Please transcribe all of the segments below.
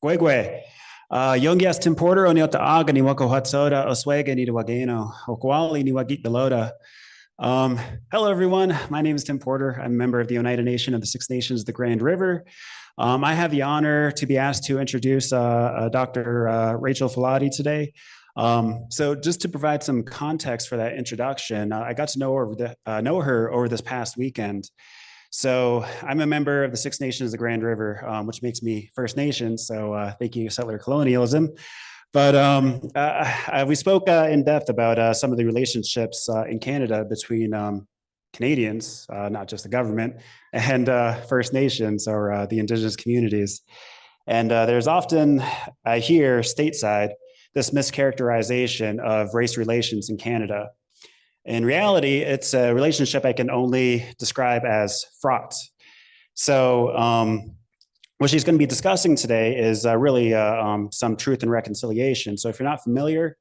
Gwegwe. Yongias Timporter on Yota Aga ni Wako Hatsoda, Oswega ni Wageno, Okwali ni Wagit Beloda. Hello, everyone. My name is Tim Porter. I'm a member of the Oneida Nation of the Six Nations of the Grand River. I have the honor to be asked to introduce Dr. Rachel Fouladi today. So just to provide some context for that introduction, I got to know her over this past weekend. So I'm a member of the Six Nations of the Grand River, which makes me First Nation. So thank you, settler colonialism. But we spoke in depth about some of the relationships in Canada between Canadians, not just the government, and First Nations or the Indigenous communities. And there's often, I hear stateside, this mischaracterization of race relations in Canada. In reality, it's a relationship I can only describe as fraught. So what she's going to be discussing today is really some truth and reconciliation. So if you're not familiar,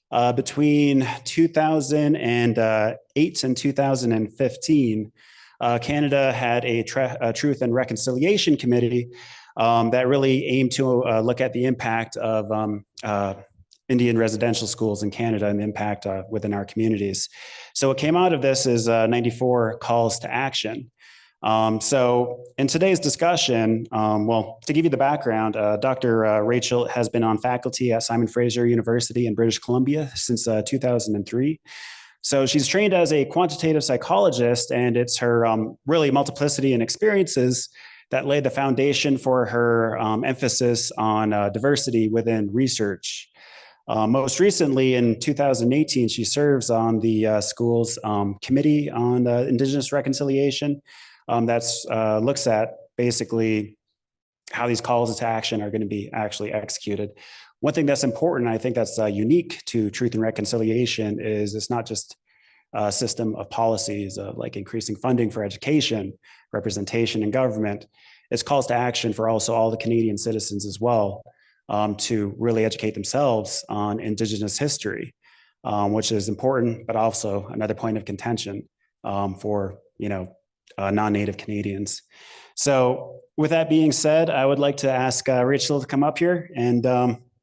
between 2008 and 2015, Canada had a Truth and Reconciliation Committee that really aimed to look at the impact of Indian residential schools in Canada and the impact within our communities. So what came out of this is 94 calls to action. So in today's discussion, well, to give you the background, Dr. Rachel has been on faculty at Simon Fraser University in British Columbia since 2003. So she's trained as a quantitative psychologist, and it's her really multiplicity and experiences that laid the foundation for her emphasis on diversity within research. Most recently, in 2018, she serves on the school's Committee on Indigenous Reconciliation that looks at basically how these calls to action are going to be actually executed. One thing that's important, I think that's unique to Truth and Reconciliation, is it's not just a system of policies like increasing funding for education, representation in government. It's calls to action for also all the Canadian citizens as well. To really educate themselves on Indigenous history, which is important, but also another point of contention for non-Native Canadians. So with that being said, I would like to ask Rachel to come up here and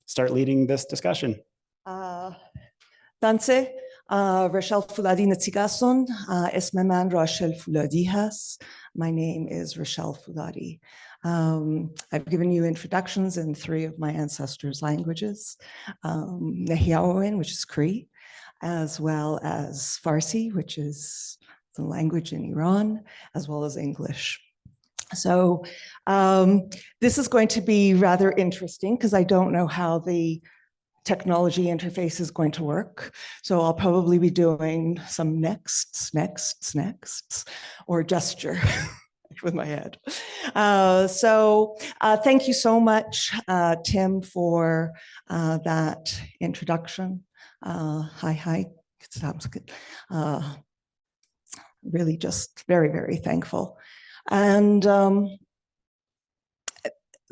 start leading this discussion. Danse, Rachel Fouladi Natsigason, Esmeman Rachel Fouladi has. My name is Rachel Fouladi. I've given you introductions in 3 of my ancestors' languages, Nehiawen, which is Cree, as well as Farsi, which is the language in Iran, as well as English. So this is going to be rather interesting because I don't know how the technology interface is going to work. So I'll probably be doing some nexts, or gesture. With my head. Thank you so much, Tim, for that introduction. Hi. Really just very, very thankful. And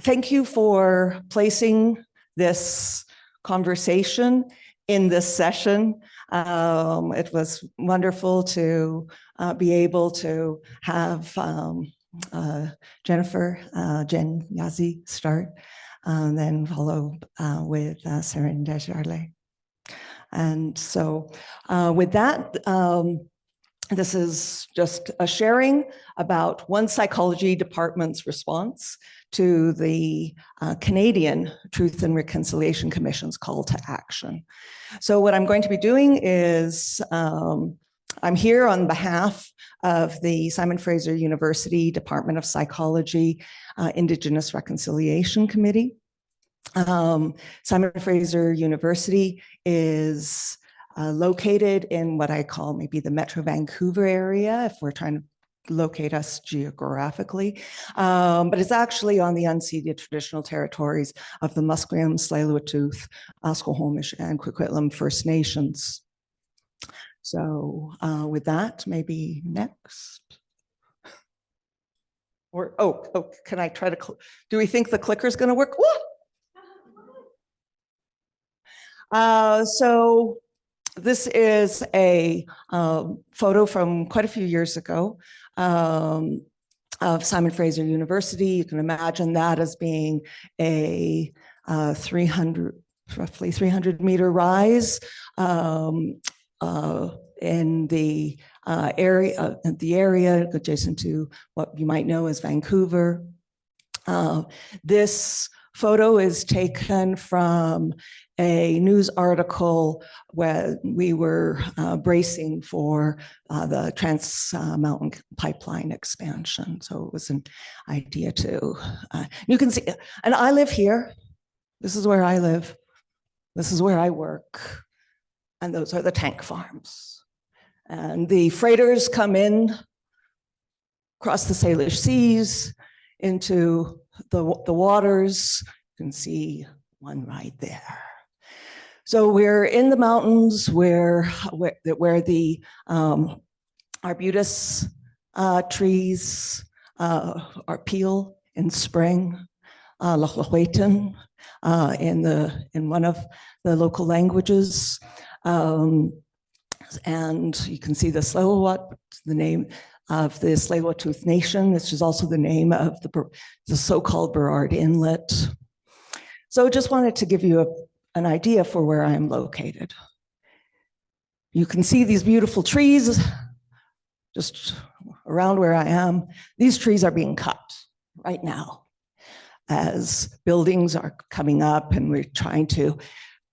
thank you for placing this conversation in this session. It was wonderful to be able to have Jennifer, Jen Yazi start, and then follow with Seren Desjardins. And so with that, this is just a sharing about one psychology department's response to the Canadian Truth and Reconciliation Commission's call to action. So what I'm going to be doing is I'm here on behalf of the Simon Fraser University Department of Psychology Indigenous Reconciliation Committee. Simon Fraser University is located in what I call maybe the Metro Vancouver area, if we're trying to locate us geographically, but it's actually on the unceded traditional territories of the Musqueam, Tsleil-Waututh, Squamish, and Coquitlam First Nations. So with that, maybe next. Or, oh, can I try to, do we think the clicker is going to work? So this is a photo from quite a few years ago. of Simon Fraser University. You can imagine that as being a roughly 300 meter rise in the area adjacent to what you might know as Vancouver. This photo is taken from a news article where we were bracing for the Trans Mountain Pipeline expansion. So it was an idea to, you can see, and I live here. This is where I live. This is where I work. And those are the tank farms. And the freighters come in across the Salish Seas into the waters. You can see one right there. So we're in the mountains where the arbutus trees are peel in spring, Lochlochwetan, in one of the local languages. And you can see the Tsleil-Waututh, the name of the Tsleil-Waututh Nation. This is also the name of the so-called Burrard Inlet. So just wanted to give you an idea for where I'm located. You can see these beautiful trees just around where I am. These trees are being cut right now as buildings are coming up and we're trying to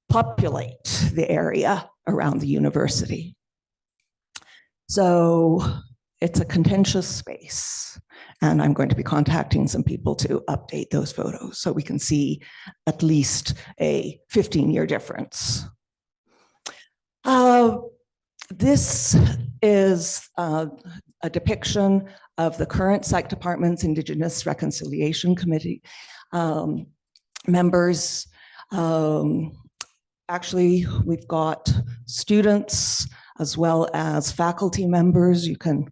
populate the area around the university. So it's a contentious space, and I'm going to be contacting some people to update those photos so we can see at least a 15-year difference. This is a depiction of the current Psych Department's Indigenous Reconciliation Committee members. Actually, we've got students as well as faculty members. You can,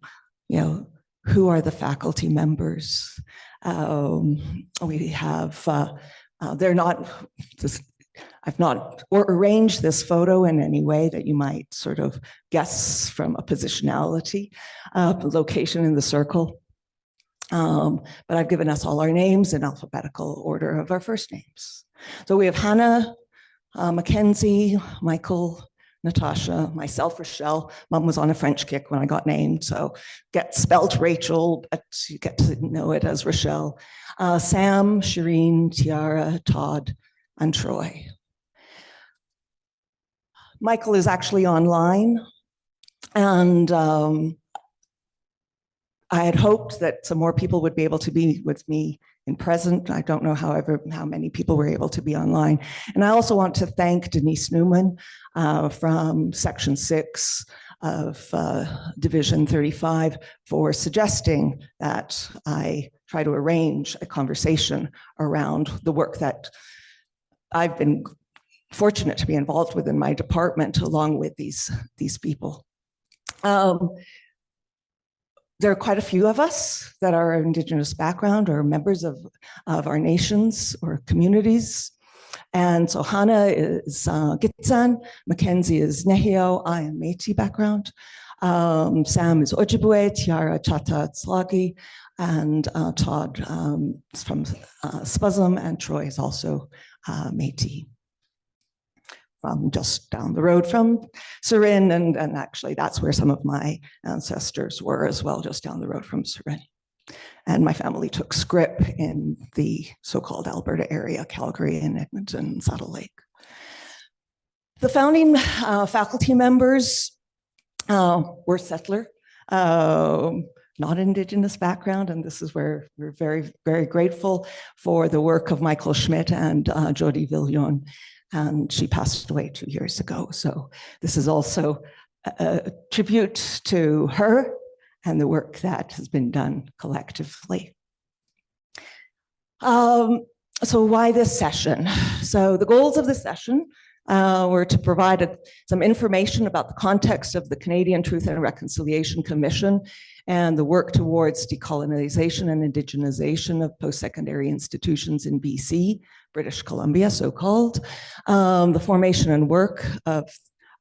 who are the faculty members? We have, they're not, I've not arranged this photo in any way that you might sort of guess from a positionality, location in the circle. But I've given us all our names in alphabetical order of our first names. So we have Hannah, Mackenzie, Michael, Natasha, myself, Rochelle. Mom was on a French kick when I got named, so get spelt Rachel, but you get to know it as Rochelle. Sam, Shireen, Tiara, Todd, and Troy. Michael is actually online, and I had hoped that some more people would be able to be with me in present. I don't know, however, how many people were able to be online. And I also want to thank Denise Newman from Section 6 of Division 35 for suggesting that I try to arrange a conversation around the work that I've been fortunate to be involved with in my department, along with these people. There are quite a few of us that are Indigenous background or members of our nations or communities. And so Hannah is Gitsan, Mackenzie is Nehio, I am Métis background. Sam is Ojibwe, Tiara Chata Tslagi, and Todd is from Spuzum, and Troy is also Métis, from just down the road from Surin, and actually that's where some of my ancestors were as well, just down the road from Surin. And my family took scrip in the so-called Alberta area, Calgary and Edmonton, Saddle Lake. The founding faculty members were settler, not Indigenous background, and this is where we're very, very grateful for the work of Michael Schmidt and Jody Villion. And she passed away 2 years ago. So this is also a tribute to her and the work that has been done collectively. So why this session? So the goals of this session were to provide some information about the context of the Canadian Truth and Reconciliation Commission and the work towards decolonization and indigenization of post-secondary institutions in BC, British Columbia, so-called, the formation and work of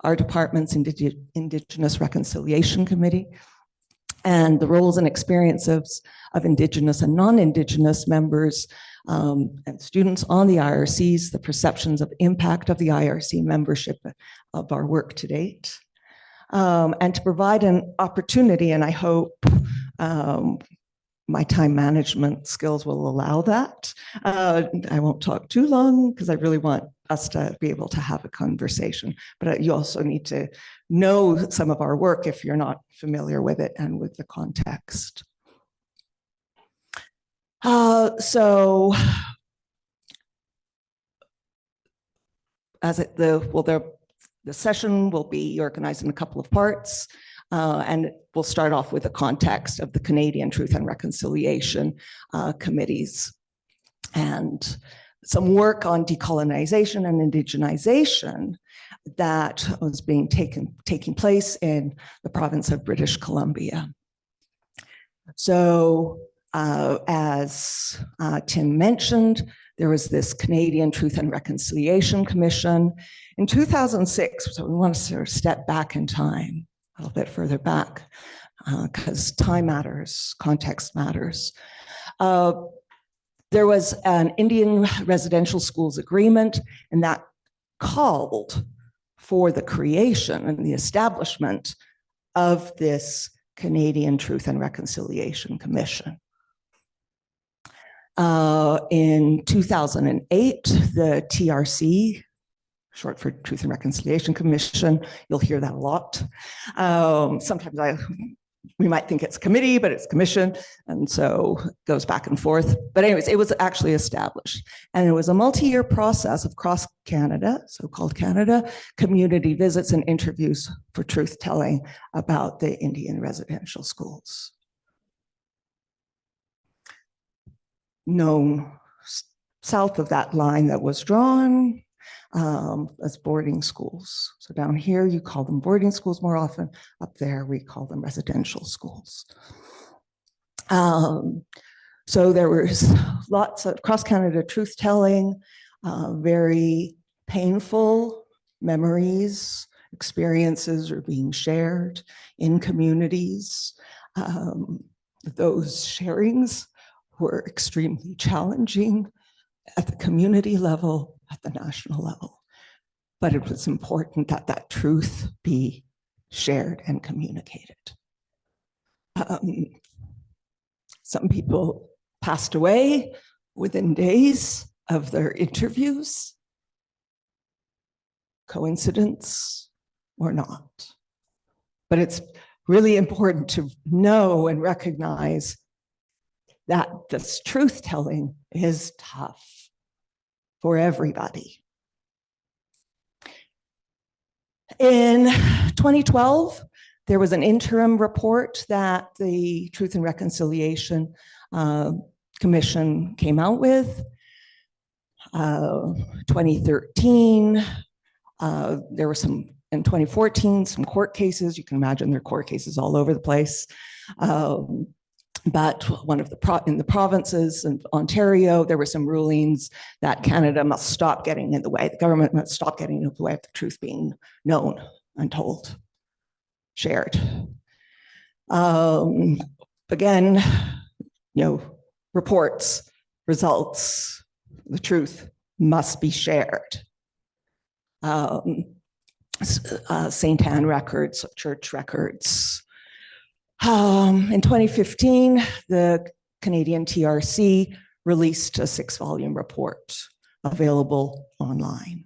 our department's Indigenous Reconciliation Committee, and the roles and experiences of Indigenous and non-Indigenous members and students on the IRCs, the perceptions of impact of the IRC membership of our work to date, and to provide an opportunity, and I hope my time management skills will allow that. I won't talk too long because I really want us to be able to have a conversation, but you also need to know some of our work if you're not familiar with it and with the context. So as the session will be organized in a couple of parts, and we'll start off with the context of the Canadian Truth and Reconciliation committees and some work on decolonization and indigenization that was taking place in the province of British Columbia. So as Tim mentioned, there was this Canadian Truth and Reconciliation Commission in 2006. So we want to sort of step back in time, a little bit further back, because time matters, context matters. There was an Indian Residential Schools Agreement, and that called for the creation and the establishment of this Canadian Truth and Reconciliation Commission. In 2008, the TRC, short for Truth and Reconciliation Commission, you'll hear that a lot. Sometimes we might think it's committee, but it's commission, and so it goes back and forth. But anyways, it was actually established, and it was a multi-year process of cross Canada, so-called Canada, community visits and interviews for truth-telling about the Indian residential schools. Known south of that line that was drawn as boarding schools. So down here, you call them boarding schools more often. Up there, we call them residential schools. So there was lots of cross-Canada truth-telling, very painful memories, experiences are being shared in communities. Those sharings were extremely challenging at the community level, at the national level. But it was important that that truth be shared and communicated. Some people passed away within days of their interviews. Coincidence or not? But it's really important to know and recognize that this truth-telling is tough for everybody. In 2012, there was an interim report that the Truth and Reconciliation Commission came out with. 2013, there were some, in 2014, some court cases. You can imagine there are court cases all over the place. But one of in the provinces of Ontario, there were some rulings that Canada must stop getting in the way. The government must stop getting in the way of the truth being known and told, shared. Again, reports, results, the truth must be shared. St. Anne records, church records. In 2015, the Canadian TRC released a 6-volume report available online.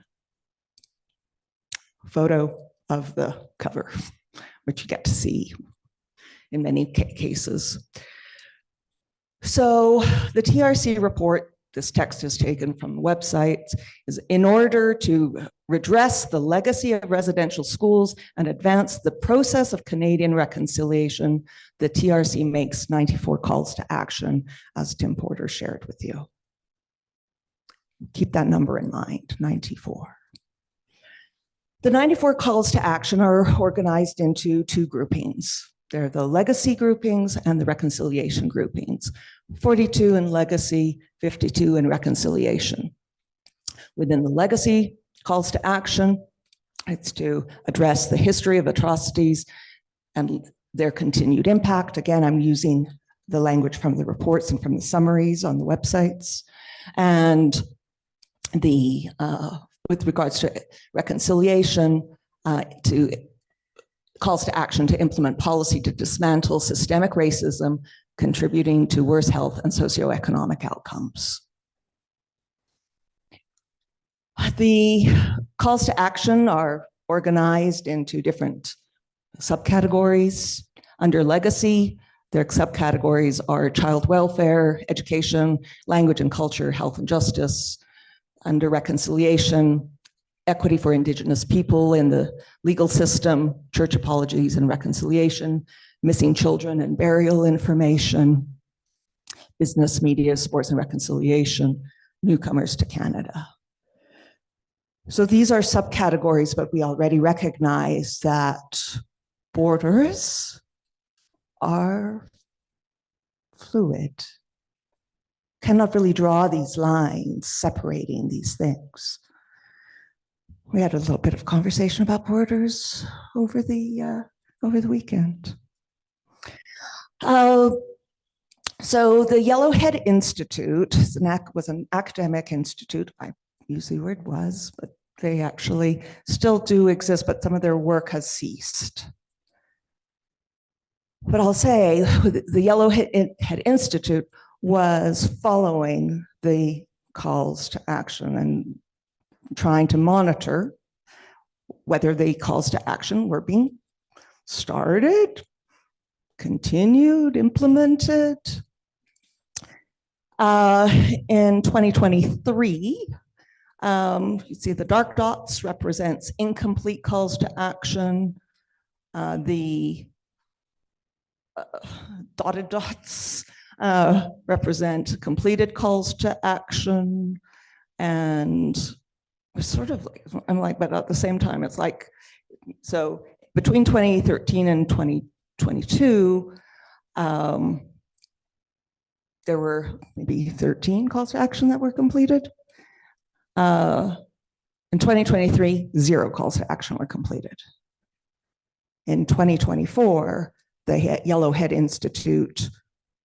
Photo of the cover, which you get to see in many cases. So the TRC report, this text is taken from the website, is in order to redress the legacy of residential schools and advance the process of Canadian reconciliation, the TRC makes 94 calls to action, as Tim Porter shared with you. Keep that number in mind, 94. The 94 calls to action are organized into 2 groupings. They're the legacy groupings and the reconciliation groupings. 42 in legacy, 52 in reconciliation. Within the legacy calls to action, it's to address the history of atrocities and their continued impact. Again, I'm using the language from the reports and from the summaries on the websites. And the with regards to reconciliation, to calls to action to implement policy to dismantle systemic racism, contributing to worse health and socioeconomic outcomes. The calls to action are organized into different subcategories. Under legacy, their subcategories are child welfare, education, language and culture, health and justice. Under reconciliation, equity for Indigenous people in the legal system, church apologies and reconciliation, missing children and burial information, business, media, sports and reconciliation, newcomers to Canada. So these are subcategories, but we already recognize that borders are fluid. Cannot really draw these lines separating these things. We had a little bit of conversation about borders over the weekend. So the Yellowhead Institute was an academic institute. I use the word was, but they actually still do exist, but some of their work has ceased. But I'll say the Yellowhead Institute was following the calls to action and trying to monitor whether the calls to action were being started, continued, implemented. In 2023, you see the dark dots represents incomplete calls to action. The dotted dots represent completed calls to action. And sort of like, I'm like, but at the same time, it's like, so between 2013 and 2022, there were maybe 13 calls to action that were completed. In 2023, 0 calls to action were completed. In 2024, the Yellowhead Institute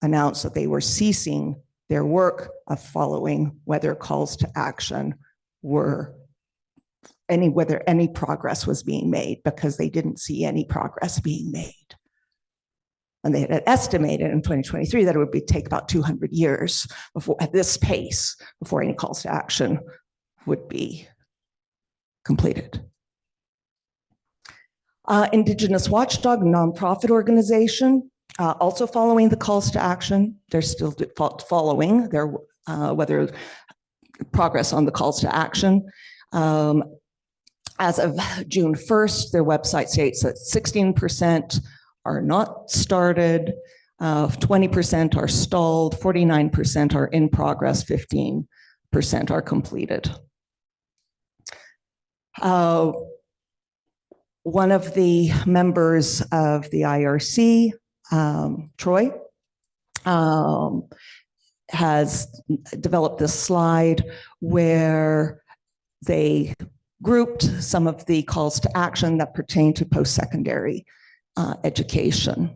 announced that they were ceasing their work of following whether calls to action were whether any progress was being made, because they didn't see any progress being made. And they had estimated in 2023 that it would take about 200 years before, at this pace, before any calls to action would be completed. Indigenous Watchdog, nonprofit organization, also following the calls to action. They're still following their whether progress on the calls to action. As of June 1st, their website states that 16% are not started, 20% are stalled, 49% are in progress, 15% are completed. One of the members of the IRC, Troy, has developed this slide where they grouped some of the calls to action that pertain to post-secondary education.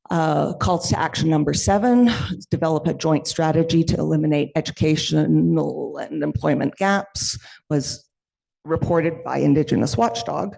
Calls to action number 7, develop a joint strategy to eliminate educational and employment gaps, was reported by Indigenous Watchdog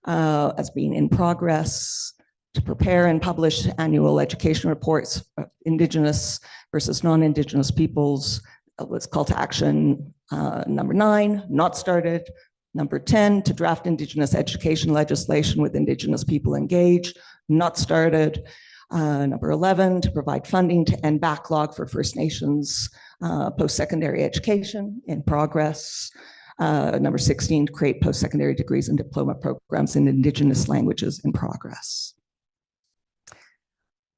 as being in progress. To prepare and publish annual education reports of Indigenous versus non-Indigenous peoples was call to action number 9, not started. Number 10, to draft Indigenous education legislation with Indigenous people engaged, not started. Number 11, to provide funding to end backlog for First Nations post-secondary education, in progress. Number 16, to create post-secondary degrees and diploma programs in Indigenous languages, in progress.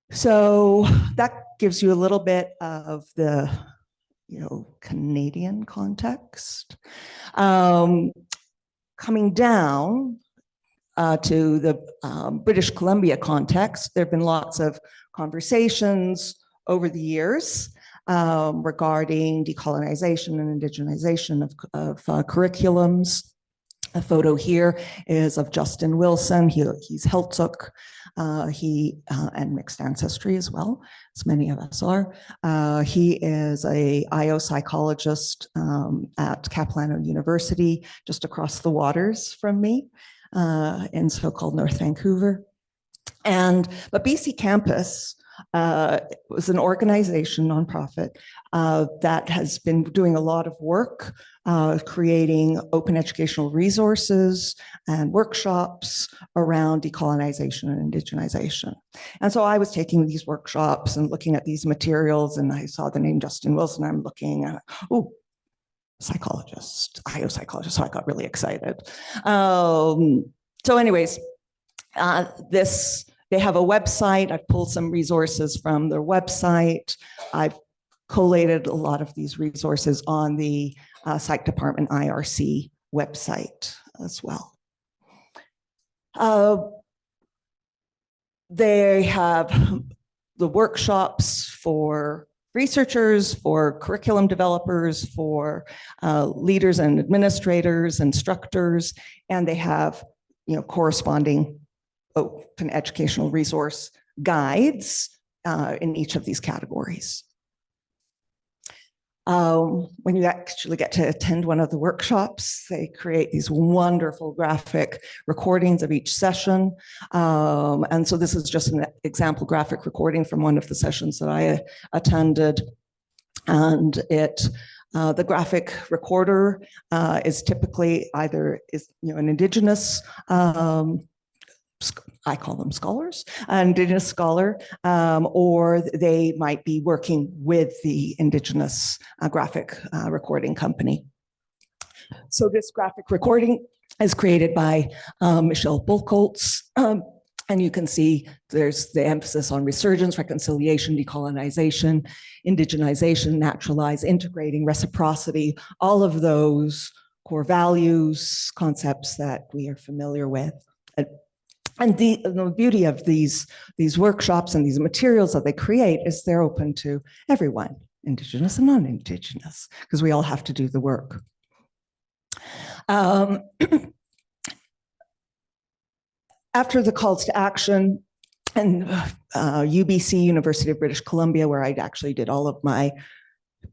So that gives you a little bit of the Canadian context. Coming down to the British Columbia context, there have been lots of conversations over the years regarding decolonization and indigenization of curriculums. A photo here is of Justin Wilson. He's Heiltsuk, He and mixed ancestry as well, as many of us are. He is a IO psychologist at Capilano University, just across the waters from me in so-called North Vancouver. But BC Campus was an organization, nonprofit, that has been doing a lot of work creating open educational resources and workshops around decolonization and indigenization. And so I was taking these workshops and looking at these materials, and I saw the name Justin Wilson. I'm looking at, oh, psychologist, IO psychologist. So I got really excited. So anyways, they have a website. I've pulled some resources from their website. I've collated a lot of these resources on the Psych Department IRC website as well. They have the workshops for researchers, for curriculum developers, for leaders and administrators, instructors, and they have corresponding open educational resource guides in each of these categories. When you actually get to attend one of the workshops, they create these wonderful graphic recordings of each session. And so this is just an example graphic recording from one of the sessions that I attended. And the graphic recorder is typically either an Indigenous I call them scholars, an Indigenous scholar, or they might be working with the Indigenous graphic recording company. So this graphic recording is created by Michelle Buchholz, and you can see there's the emphasis on resurgence, reconciliation, decolonization, indigenization, naturalize, integrating, reciprocity, all of those core values, concepts that we are familiar with. And the beauty of these workshops and these materials that they create is they're open to everyone, Indigenous and non-Indigenous, because we all have to do the work. After the calls to action, and UBC, University of British Columbia, where I actually did all of my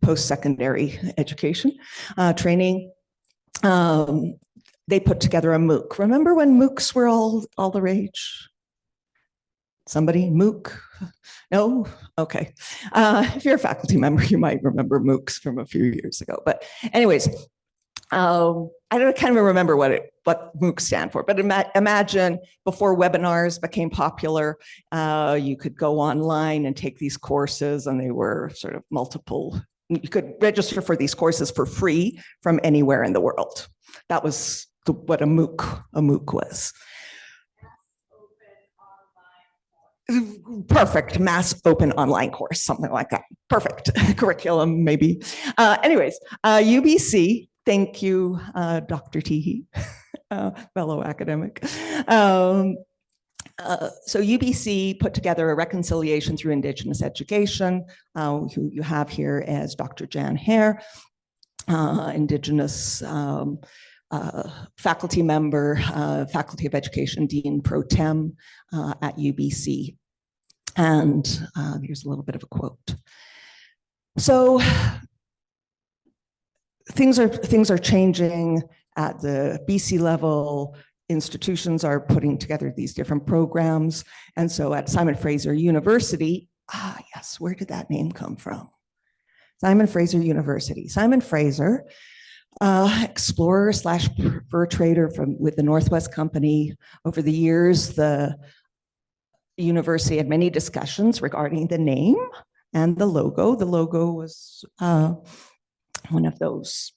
post-secondary education training, they put together a MOOC. Remember when MOOCs were all the rage? Somebody, MOOC? No? Okay. If you're a faculty member, you might remember MOOCs from a few years ago. But anyways, I can't even remember what MOOCs stand for, but imagine before webinars became popular, you could go online and take these courses, and they were sort of multiple. You could register for these courses for free from anywhere in the world. That was what a MOOC was. Perfect, mass open online course, something like that. Perfect curriculum, maybe. Anyways, UBC, thank you, Dr. Teehee, fellow academic. So UBC put together a reconciliation through Indigenous education, who you have here as Dr. Jan Hare, Indigenous faculty member, Faculty of Education Dean Pro Tem at UBC. And here's a little bit of a quote. So things are changing at the BC level. Institutions are putting together these different programs. And so at Simon Fraser University, yes, where did that name come from? Simon Fraser University. Simon Fraser, explorer / fur trader with the Northwest Company. Over the years, the university had many discussions regarding the name and the logo. The logo was one of those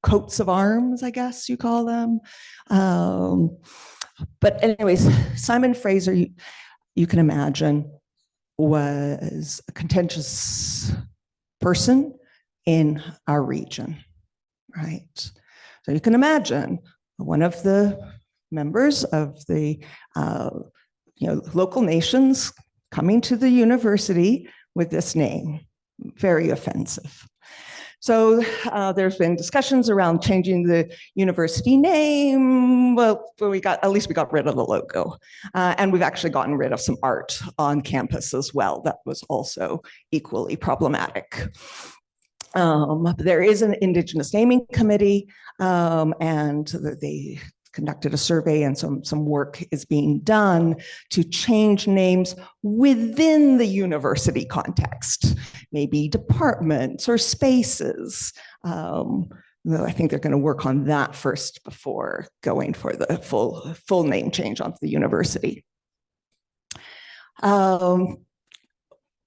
coats of arms, I guess you call them. But anyways, Simon Fraser, you can imagine, was a contentious person in our region, right? So you can imagine one of the members of the local nations coming to the university with this name, very offensive. So there's been discussions around changing the university name. Well, at least we got rid of the logo. And we've actually gotten rid of some art on campus as well. That was also equally problematic. There is an Indigenous naming committee, and they conducted a survey, and some work is being done to change names within the university context, maybe departments or spaces. I think they're going to work on that first before going for the full name change onto the university.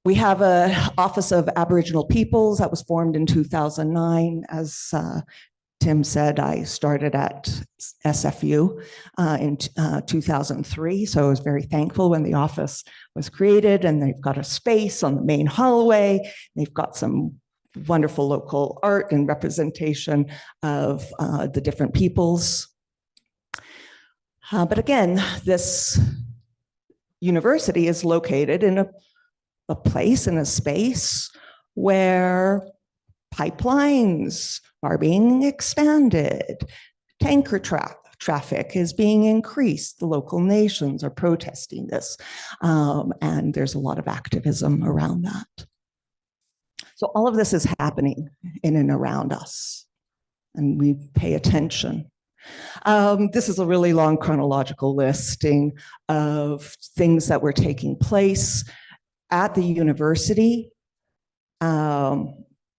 We have an Office of Aboriginal Peoples that was formed in 2009. As Tim said, I started at SFU in 2003, so I was very thankful when the office was created, and they've got a space on the main hallway. They've got some wonderful local art and representation of the different peoples. But again, this university is located in a place, in a space where pipelines are being expanded, tanker traffic is being increased, the local nations are protesting this, and there's a lot of activism around that. So all of this is happening in and around us, and we pay attention. This is a really long chronological listing of things that were taking place at the university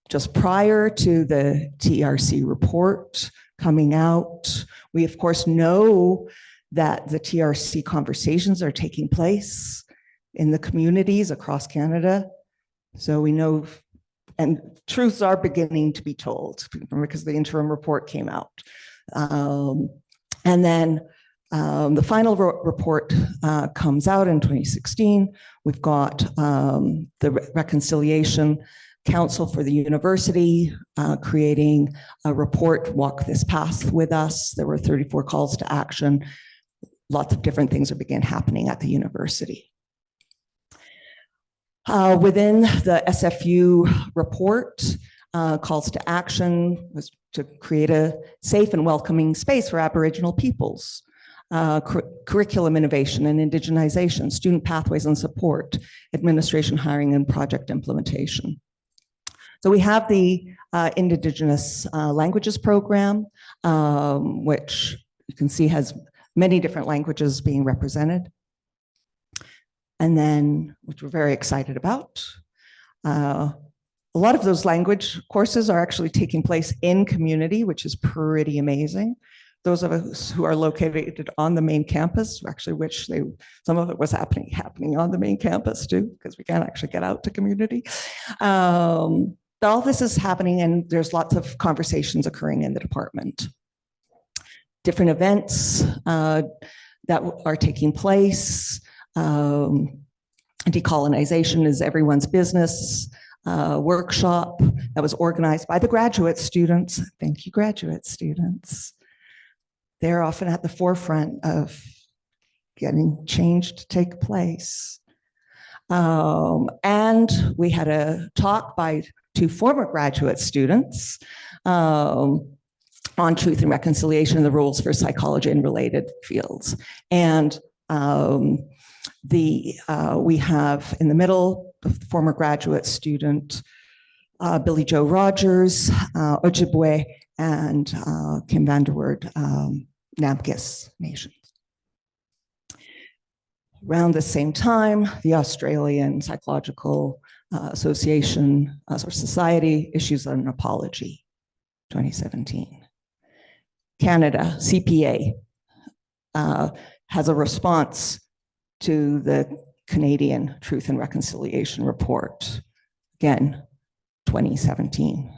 just prior to the TRC report coming out. We, of course, know that the TRC conversations are taking place in the communities across Canada. So we know, and truths are beginning to be told because the interim report came out. And then the final report comes out in 2016. We've got the Reconciliation Council for the University creating a report, Walk This Path with Us. There were 34 calls to action. Lots of different things are began happening at the university. Within the SFU report, calls to action was to create a safe and welcoming space for Aboriginal peoples. Curriculum innovation and indigenization, student pathways and support, administration, hiring, and project implementation. So we have the Indigenous Languages Program, which you can see has many different languages being represented. And then, which we're very excited about, a lot of those language courses are actually taking place in community, which is pretty amazing. Those of us who are located on the main campus actually wish some of it was happening on the main campus too, because we can't actually get out to community. All this is happening, and there's lots of conversations occurring in the department. Different events that are taking place. Decolonization is everyone's business. Workshop that was organized by the graduate students. Thank you, graduate students. They're often at the forefront of getting change to take place. And we had a talk by 2 former graduate students on truth and reconciliation and the rules for psychology and related fields. And we have in the middle the former graduate student Billy Joe Rogers, Ojibwe, and Kim Vanderwoord, Namgis Nations. Around the same time, the Australian Psychological Association or Society issues an apology, 2017. Canada, CPA, has a response to the Canadian Truth and Reconciliation Report, again, 2017.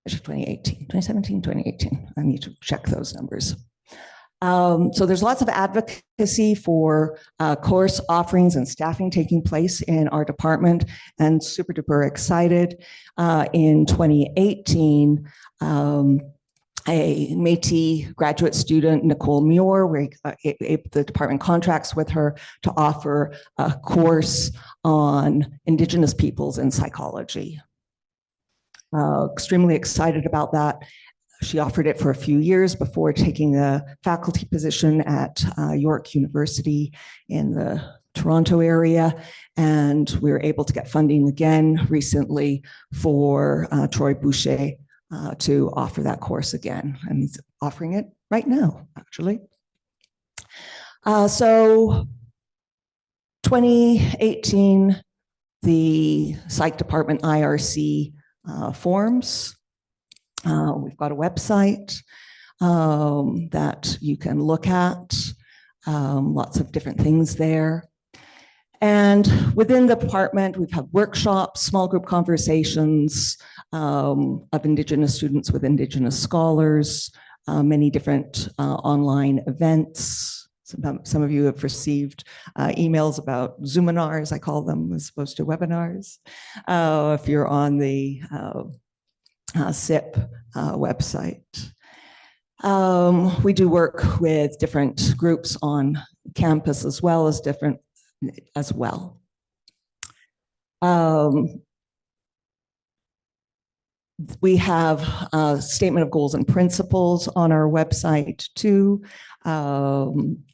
2017, 2018. I need to check those numbers. So there's lots of advocacy for course offerings and staffing taking place in our department, and super duper excited. In 2018, a Métis graduate student, Nicole Muir, the department contracts with her to offer a course on Indigenous peoples in psychology. Extremely excited about that. She offered it for a few years before taking a faculty position at York University in the Toronto area. And we were able to get funding again recently for Troy Boucher to offer that course again. And he's offering it right now, actually. So 2018, the Psych Department IRC forms. We've got a website that you can look at, lots of different things there. And within the department, we've had workshops, small group conversations of Indigenous students with Indigenous scholars, many different online events. Some of you have received emails about Zoominars, I call them, as opposed to webinars. If you're on the SIP website. We do work with different groups on campus as well. We have a statement of goals and principles on our website too. One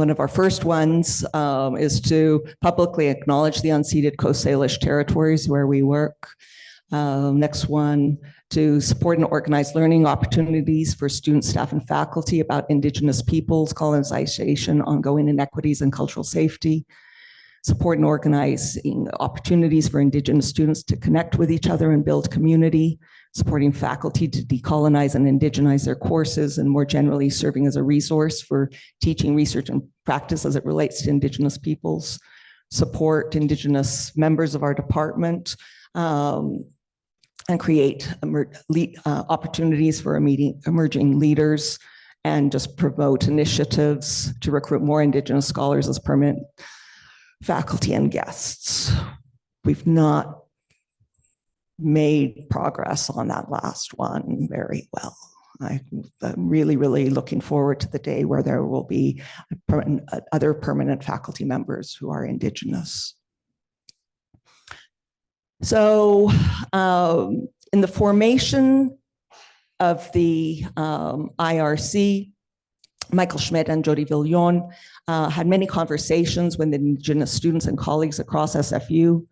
of our first ones is to publicly acknowledge the unceded Coast Salish territories where we work. Next one, to support and organize learning opportunities for students, staff, and faculty about Indigenous peoples, colonization, ongoing inequities, and cultural safety. Support and organizing opportunities for Indigenous students to connect with each other and build community. Supporting faculty to decolonize and indigenize their courses, and more generally serving as a resource for teaching, research, and practice as it relates to Indigenous peoples. Support Indigenous members of our department, and create opportunities for emerging leaders, and just promote initiatives to recruit more Indigenous scholars as permanent faculty and guests. We've not made progress on that last one very well. I'm really, really looking forward to the day where there will be other permanent faculty members who are Indigenous. So in the formation of the IRC, Michael Schmidt and Jody Villon had many conversations with Indigenous students and colleagues across SFU.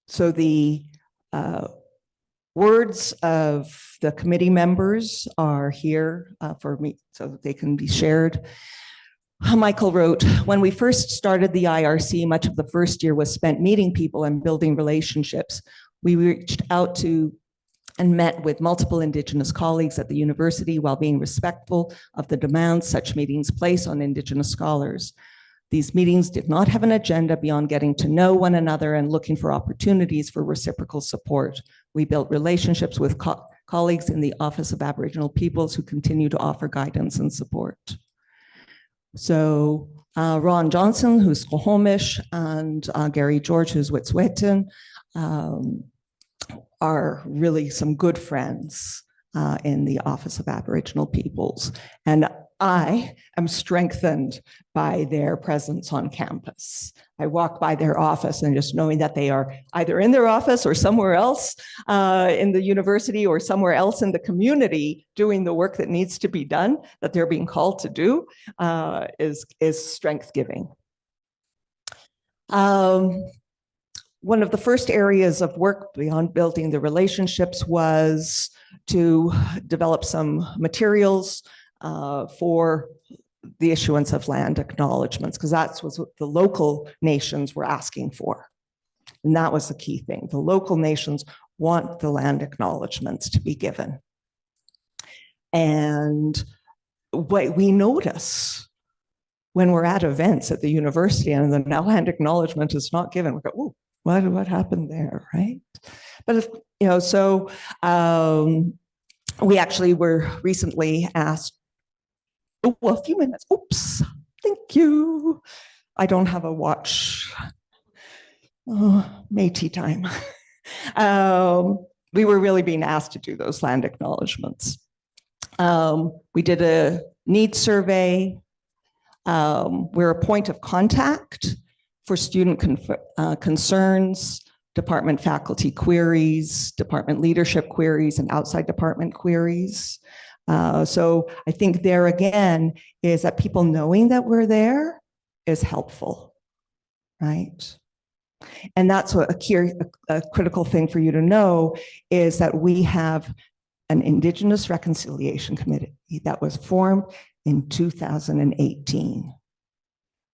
So the words of the committee members are here for me so that they can be shared. Michael wrote, when we first started the IRC, much of the first year was spent meeting people and building relationships. We reached out to and met with multiple Indigenous colleagues at the university while being respectful of the demands such meetings place on Indigenous scholars. These meetings did not have an agenda beyond getting to know one another and looking for opportunities for reciprocal support. We built relationships with colleagues in the Office of Aboriginal Peoples who continue to offer guidance and support. So Ron Johnson, who's Squamish, and Gary George, who's Wet'suwet'en, are really some good friends in the Office of Aboriginal Peoples. And I am strengthened by their presence on campus. I walk by their office and just knowing that they are either in their office or somewhere else in the university or somewhere else in the community doing the work that needs to be done, that they're being called to do, is strength-giving. One of the first areas of work beyond building the relationships was to develop some materials for the issuance of land acknowledgements, because that's what the local nations were asking for. And that was the key thing. The local nations want the land acknowledgements to be given. And what we notice when we're at events at the university and the land acknowledgement is not given, we go, oh, what happened there, right? But if, so we actually were recently asked, a few minutes. Oops, thank you. I don't have a watch. Métis time. We were really being asked to do those land acknowledgements. We did a needs survey. We're a point of contact for student concerns, department faculty queries, department leadership queries, and outside department queries. So I think there again is that people knowing that we're there is helpful, right? And that's what a critical thing for you to know is that we have an Indigenous Reconciliation Committee that was formed in 2018.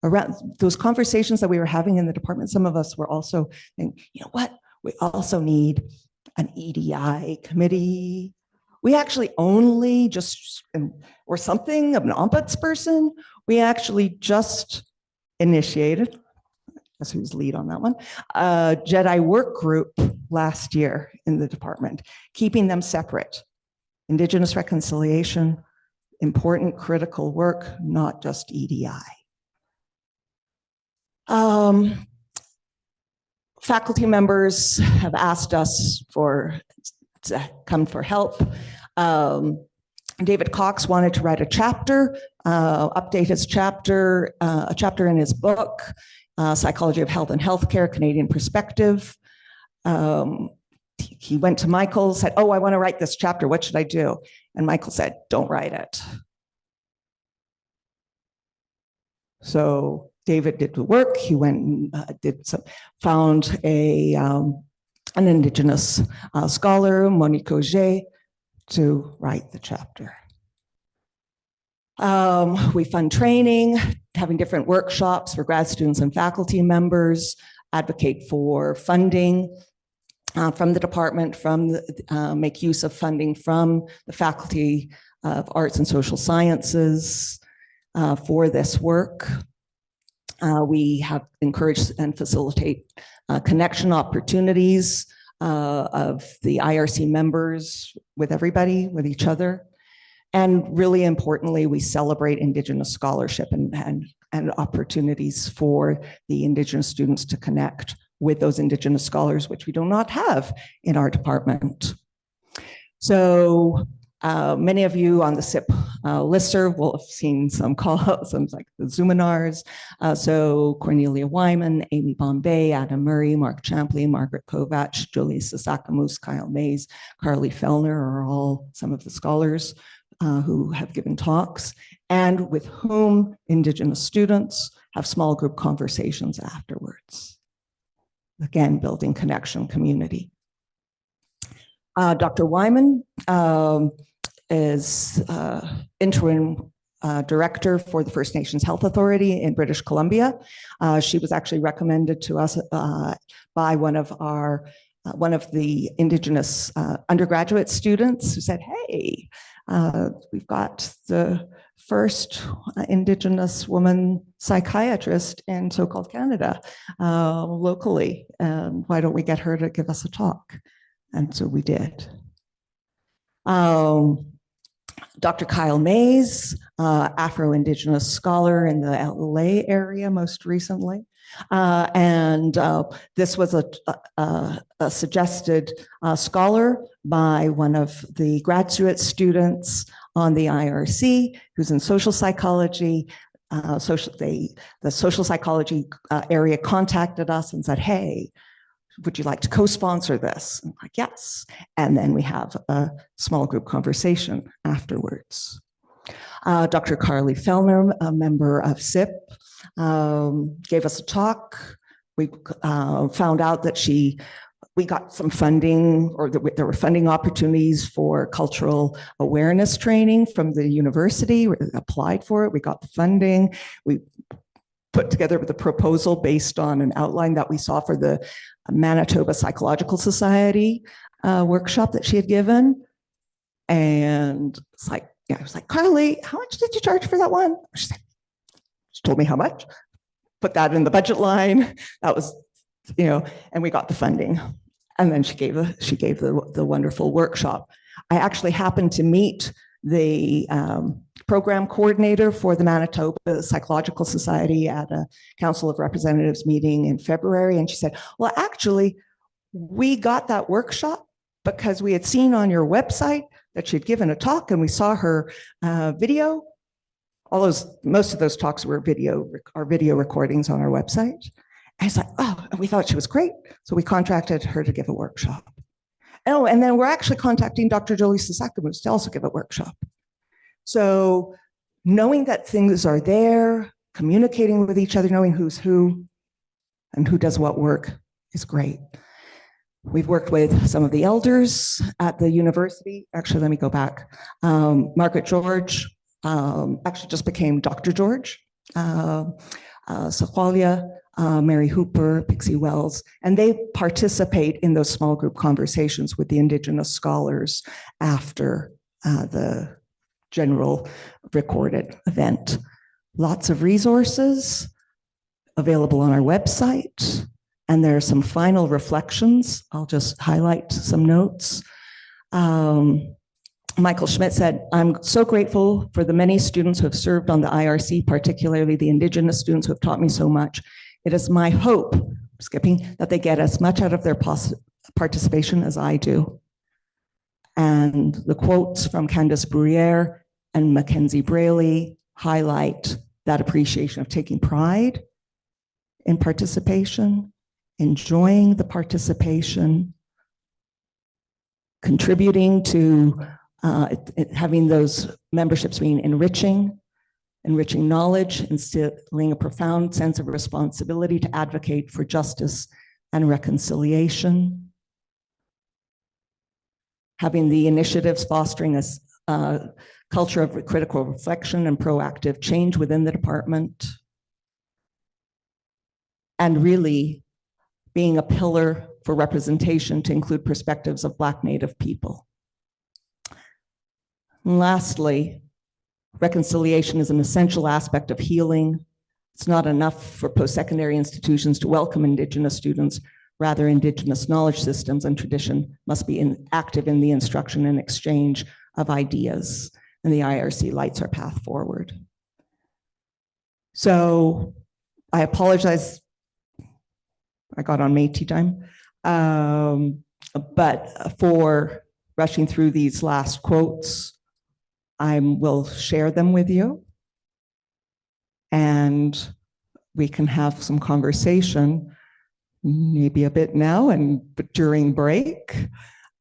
Around those conversations that we were having in the department, some of us were also thinking, you know what, we also need an EDI committee. We actually only just, or something of an ombudsperson, we actually just initiated, guess who's lead on that one, a JEDI work group last year in the department, keeping them separate. Indigenous reconciliation, important critical work, not just EDI. Faculty members have asked us to come for help. David Cox wanted to write a chapter, update his chapter, a chapter in his book, Psychology of Health and Healthcare, Canadian Perspective. He went to Michael, said, oh, I want to write this chapter. What should I do? And Michael said, don't write it. So David did the work. He went and found an Indigenous scholar, Monique Auger, to write the chapter. We fund training, having different workshops for grad students and faculty members, advocate for funding from the department, make use of funding from the Faculty of Arts and Social Sciences for this work. We have encouraged and facilitate connection opportunities of the IRC members with everybody, with each other. And really importantly, we celebrate Indigenous scholarship and opportunities for the Indigenous students to connect with those Indigenous scholars, which we do not have in our department. So many of you on the SIP listserv will have seen some calls, some like the Zoominars. So Cornelia Wyman, Amy Bombay, Adam Murray, Mark Champley, Margaret Kovach, Julie Sasakamus, Kyle Mays, Carly Fellner are all some of the scholars who have given talks and with whom Indigenous students have small group conversations afterwards. Again, building connection, community. Dr. Wyman is interim director for the First Nations Health Authority in British Columbia. She was actually recommended to us by one of the Indigenous undergraduate students who said, hey, we've got the first Indigenous woman psychiatrist in so-called Canada locally, and why don't we get her to give us a talk? And so we did. Dr. Kyle Mays, Afro-Indigenous scholar in the LA area most recently. This was a suggested scholar by one of the graduate students on the IRC who's in social psychology. The social psychology area contacted us and said, hey, would you like to co-sponsor this? I'm like, yes. And then we have a small group conversation afterwards. Dr. Carly Fellner, a member of SIP, gave us a talk. We found out that we got some funding, or there were funding opportunities for cultural awareness training from the university. We applied for it. We got the funding. We put together the proposal based on an outline that we saw for the Manitoba Psychological Society workshop that she had given. And it's like, I was like, Carly, how much did you charge for that one? She told me how much. Put that in the budget line. That was, and we got the funding. And then she gave the wonderful workshop. I actually happened to meet the program coordinator for the Manitoba Psychological Society at a Council of Representatives meeting in February. And she said, well, actually, we got that workshop because we had seen on your website that she'd given a talk, and we saw her video. Most of those talks were video recordings on our website. And it's like, oh, we thought she was great. So we contracted her to give a workshop. Oh, and then we're actually contacting Dr. Jolie Sasakamus to also give a workshop. So knowing that things are there, communicating with each other, knowing who's who and who does what work is great. We've worked with some of the elders at the university. Actually, let me go back. Margaret George actually just became Dr. George. Sakwalia, Mary Hooper, Pixie Wells, and they participate in those small group conversations with the Indigenous scholars after the general recorded event. Lots of resources available on our website, and there are some final reflections. I'll just highlight some notes. Michael Schmidt said, I'm so grateful for the many students who have served on the IRC, particularly the Indigenous students who have taught me so much. It is my hope, skipping, that they get as much out of their participation as I do. And the quotes from Candace Bruyere and Mackenzie Braley highlight that appreciation of taking pride in participation, enjoying the participation, contributing to having those memberships being enriching knowledge, instilling a profound sense of responsibility to advocate for justice and reconciliation, having the initiatives fostering a culture of critical reflection and proactive change within the department, and really being a pillar for representation to include perspectives of Black Native people. And lastly, reconciliation is an essential aspect of healing. It's not enough for post-secondary institutions to welcome Indigenous students. Rather, Indigenous knowledge systems and tradition must be active in the instruction and exchange of ideas, and the IRC lights our path forward. So I apologize, I got on Métis time, but for rushing through these last quotes, I will share them with you, and we can have some conversation, maybe a bit now and during break,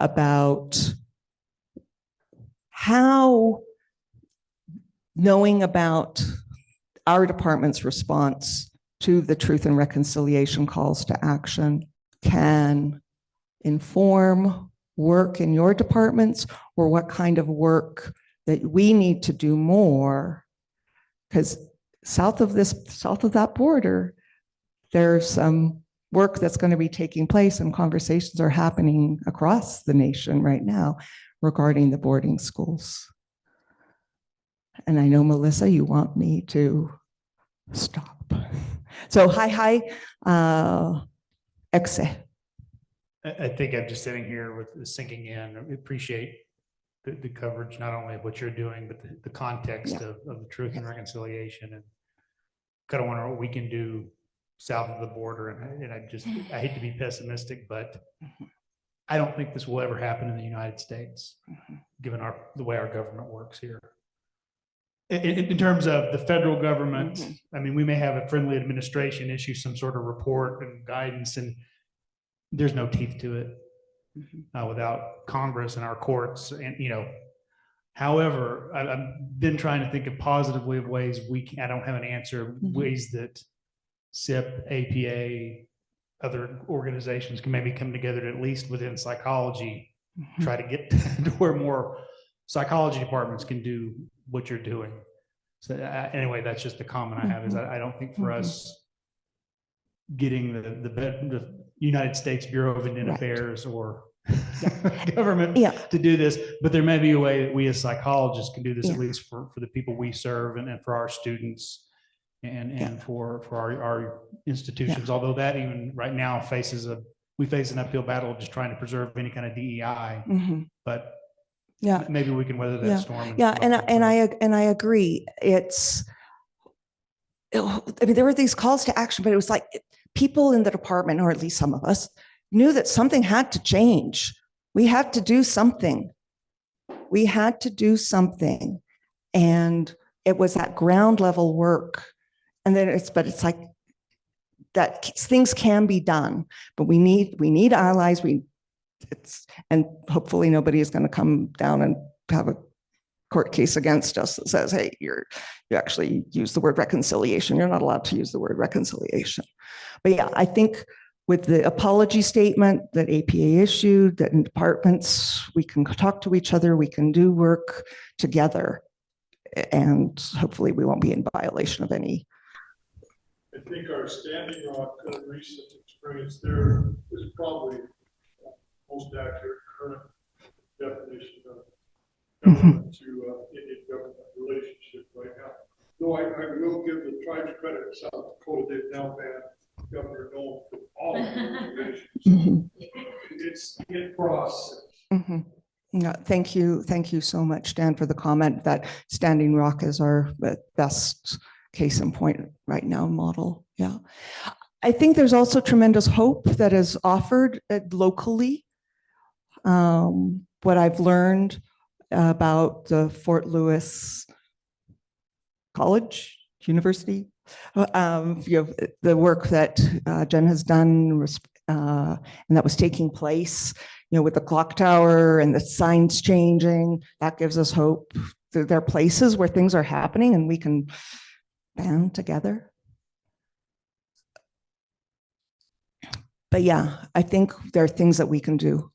about how knowing about our department's response to the Truth and Reconciliation calls to action can inform work in your departments, or what kind of work that we need to do more, because south of that border, there's some work that's going to be taking place, and conversations are happening across the nation right now regarding the boarding schools. And I know, Melissa, you want me to stop. So hi, Exe. I think I'm just sitting here with sinking in. I appreciate the coverage, not only of what you're doing, but the context of the Truth and Reconciliation, and kind of wonder what we can do south of the border. And I hate to be pessimistic, but I don't think this will ever happen in the United States, given the way our government works here. In terms of the federal government, I mean, we may have a friendly administration issue some sort of report and guidance, and there's no teeth to it. Without Congress and our courts, and however, I've been trying to think of positively of ways I don't have an answer, ways that SIP, APA, other organizations can maybe come together to, at least within psychology, try to get to where more psychology departments can do what you're doing. So anyway, that's just the comment I have, is I don't think for us getting the United States Bureau of Indian Affairs or government to do this, but there may be a way that we as psychologists can do this, at least for the people we serve, and for our students, and for our institutions. Although that even right now we face an uphill battle just trying to preserve any kind of DEI, but maybe we can weather that storm. And I agree. I mean, there were these calls to action, but it was like people in the department, or at least some of us, knew that something had to change. We had to do something. And it was that ground level work. And then it's like that things can be done, but we need allies. And hopefully nobody is going to come down and have a court case against us that says, hey, you actually use the word reconciliation. You're not allowed to use the word reconciliation. But yeah, I think with the apology statement that APA issued, that in departments, we can talk to each other, we can do work together, and hopefully we won't be in violation of any. I think our Standing Rock recent experience there is probably most accurate current definition of government to Indian government relationship right now. Though I will give the tribes credit in South Dakota, they've now banned Governor Noel from all of the relations. It's in process. No, thank you so much, Dan, for the comment that Standing Rock is our best case in point right now model. Yeah, I think there's also tremendous hope that is offered locally. What I've learned about the Fort Lewis College, University, the work that Jen has done, and that was taking place, with the clock tower and the signs changing, that gives us hope. There are places where things are happening and we can band together. But yeah, I think there are things that we can do